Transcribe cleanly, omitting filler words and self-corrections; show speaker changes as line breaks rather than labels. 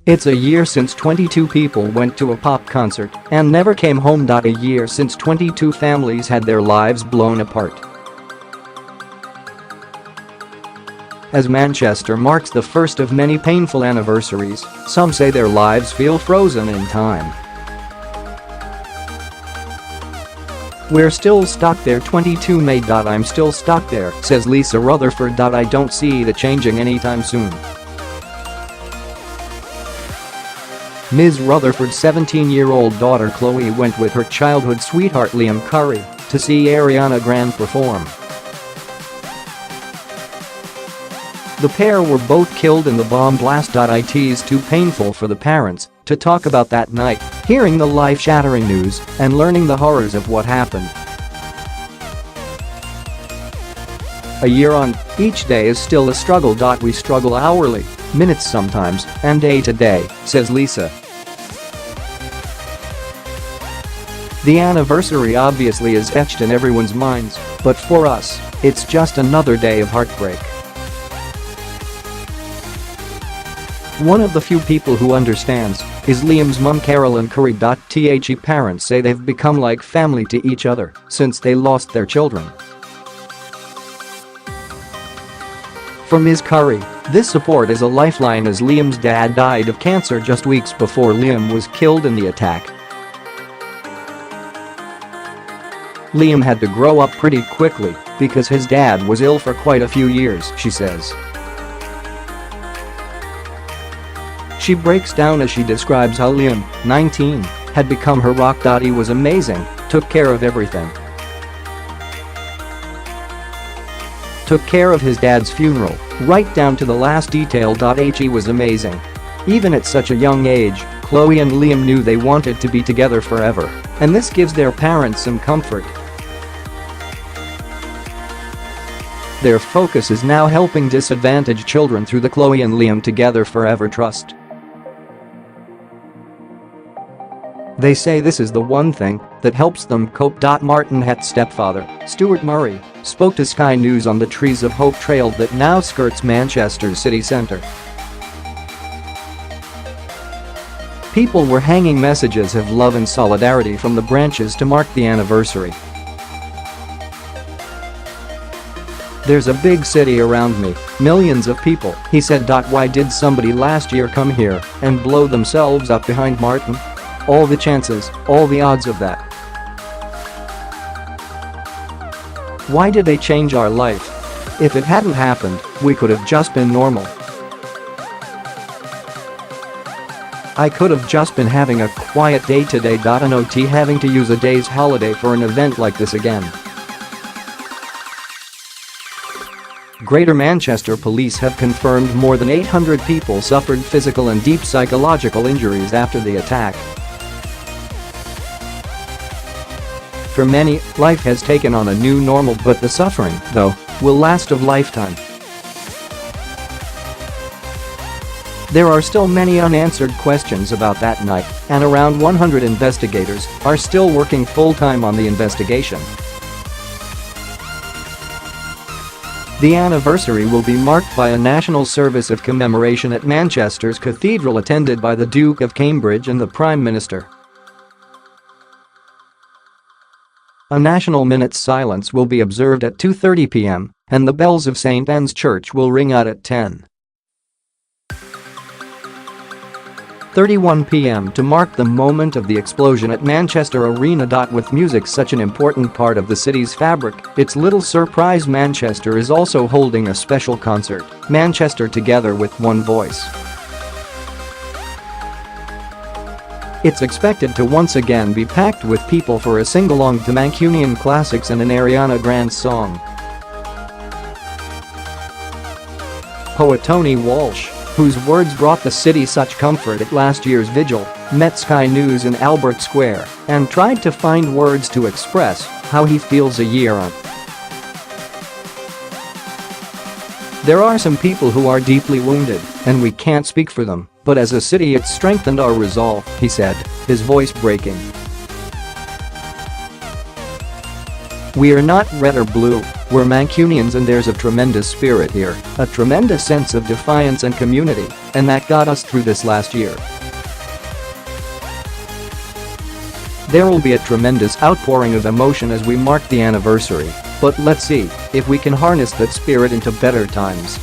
It's a year since 22 people went to a pop concert and never came home. A year since 22 families had their lives blown apart. As Manchester marks the first of many painful anniversaries, some say their lives feel frozen in time. "We're still stuck there." 22 May.I'm still stuck there, says Lisa Rutherford. "I don't see that changing anytime soon." Ms. Rutherford's 17-year-old daughter Chloe went with her childhood sweetheart Liam Curry to see Ariana Grande perform. The pair were both killed in the bomb blast.It. It's too painful for the parents to talk about that night, hearing the life-shattering news and learning the horrors of what happened. A year on, each day is still a struggle. "We struggle hourly, minutes sometimes, and day to day," says Lisa. The anniversary obviously is etched in everyone's minds, but for us, it's just another day of heartbreak. One of the few people who understands is Liam's mum Caroline Curry.The parents say they've become like family to each other since they lost their children. For Ms. Curry, this support is a lifeline as Liam's dad died of cancer just weeks before Liam was killed in the attack. Liam had to grow up pretty quickly because his dad was ill for quite a few years, she says. She breaks down as she describes how Liam, 19, had become her rock. "He was amazing, took care of everything. Took care of his dad's funeral, right down to the last detail. He was amazing. Even at such a young age, Chloe and Liam knew they wanted to be together forever, and this gives their parents some comfort. Their focus is now helping disadvantaged children through the Chloe and Liam Together Forever Trust. They say this is the one thing that helps them cope. Martin Hett's stepfather, Stuart Murray, spoke to Sky News on the Trees of Hope trail that now skirts Manchester's city centre. People were hanging messages of love and solidarity from the branches to mark the anniversary. "There's a big city around me, millions of people," he said. "Why did somebody last year come here and blow themselves up behind Martin? All the chances, all the odds of that. Why did they change our life? If it hadn't happened, we could have just been normal. I could have just been having a quiet day today. Not having to use a day's holiday for an event like this again." Greater Manchester Police have confirmed more than 800 people suffered physical and deep psychological injuries after the attack. For many, life has taken on a new normal, but the suffering, though, will last a lifetime. There are still many unanswered questions about that night, and around 100 investigators are still working full-time on the investigation. The anniversary will be marked by a national service of commemoration at Manchester's Cathedral attended by the Duke of Cambridge and the Prime Minister. A national minute's silence will be observed at 2:30 p.m, and the bells of St. Anne's Church will ring out at 10:31 p.m. to mark the moment of the explosion at Manchester Arena. With music such an important part of the city's fabric, it's little surprise Manchester is also holding a special concert, Manchester Together with One Voice. It's expected to once again be packed with people for a sing-along to Mancunian classics and an Ariana Grande song. Poet Tony Walsh, whose words brought the city such comfort at last year's vigil, met Sky News in Albert Square and tried to find words to express how he feels a year on. "There are some people who are deeply wounded, and we can't speak for them, but as a city it's strengthened our resolve," he said, his voice breaking. We are not red or blue, we're Mancunians, and there's a tremendous spirit here, a tremendous sense of defiance and community, and that got us through this last year. There will be a tremendous outpouring of emotion as we mark the anniversary, but let's see if we can harness that spirit into better times.